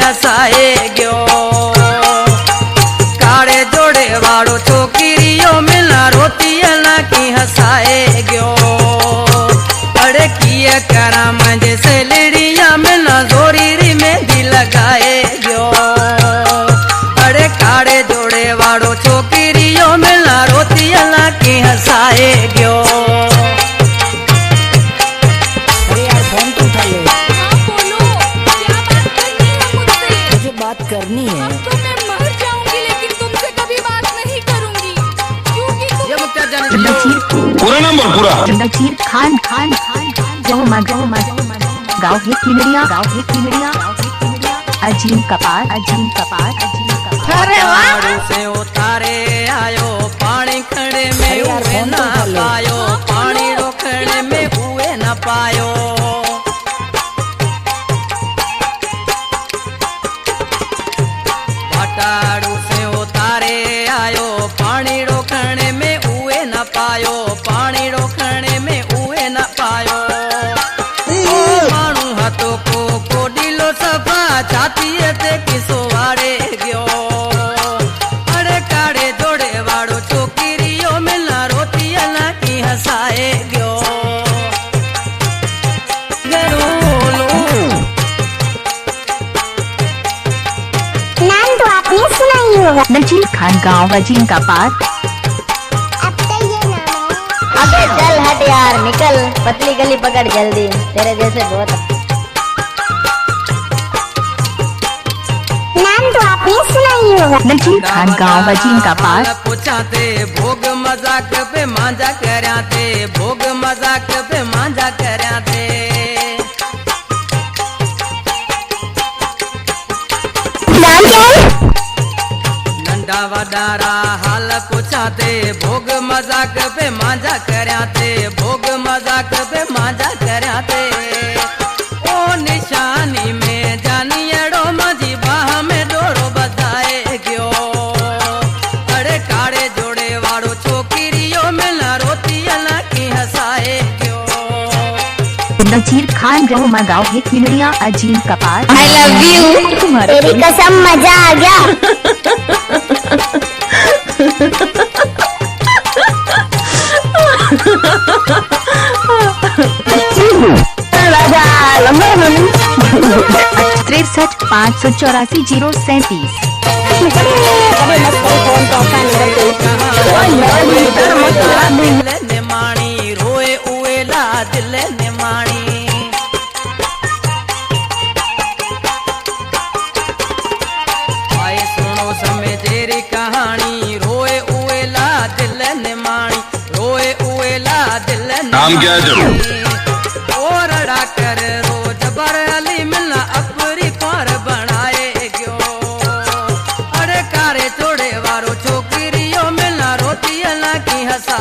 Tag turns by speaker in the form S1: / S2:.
S1: हसाए गयो। काड़े जोड़े वाड़ो छोकिरियो मिला रोती अला की हसाए गयो। अरे किए करा मुझे सेलड़िया मिला जोरी री मेहंदी लगाए गयो। अरे काड़े जोड़े वाड़ो छोकिरियो मिला रोती अला की हसाए गयो।
S2: बात करनी है।
S3: अब तो मैं मर जाऊंगी लेकिन तुमसे कभी बात नहीं करूंगी क्योंकि
S4: पूरा नंबर पूरा
S5: नजीर खान गाँव है किमरिया अजीम कपार
S1: से उतारे आयो पानी खड़े में हुए न पायो। पानी रोकड़े में हुए न पायो। पटाड़ू से उतारे आयो पानी रोकने में हुए न पायो। पानी रोकने में हुए न पायो। मानू हाथों को कोडिलो सफा छाती ते किसो वाड़े गयो। अरे काड़े जोड़े वाड़ो छोकिरियो मिला रोटी अला की हसाए गयो।
S6: नाम तो आपने सुना ही होगा।
S5: नजीर खान गाँव अजीम कपार।
S6: अब तो ये नाम है।
S7: अबे चल हट यार, निकल पतली गली पकड़ जल्दी, तेरे जैसे बहुत।
S6: नाम तो आपने सुना ही होगा।
S5: नजीर खान गाँव अजीम कपार।
S1: पूछाते भोग मजाक पे मांजा कराते। भोग मजाक पे मांजा कराते।
S6: नाम क्या है?
S1: नंदा वडारा हाल पूछाते। भोग मजाक पे मांजा कराते। भोग मजाक पे मांजा कराते। ओ निशानी में जानियड़ो मजी बाह में डोरो बजाए गयो। अरे काड़े जोड़े वाड़ो छोकिरियो मिला रोती अला की हसाए गयो।
S5: नजीर खान गाँव है किमरिया अजीम कपार।
S6: I love you। तेरी कसम मजा आ गया।
S5: तिरसठ 584
S1: दिल माणी रोए उएला दिल निमाणी। आए सुनो समझेरी कहानी रोए उएला दिल निमाणी। रोए उएला दिल
S4: नाम क्या है तेरा?
S1: और अड़ा कर रोज बर अली मिलना अपरी पार बनाए गयो। अरे कारे जोड़े वारो छोकिरियो मिलना रोटी अला की हसा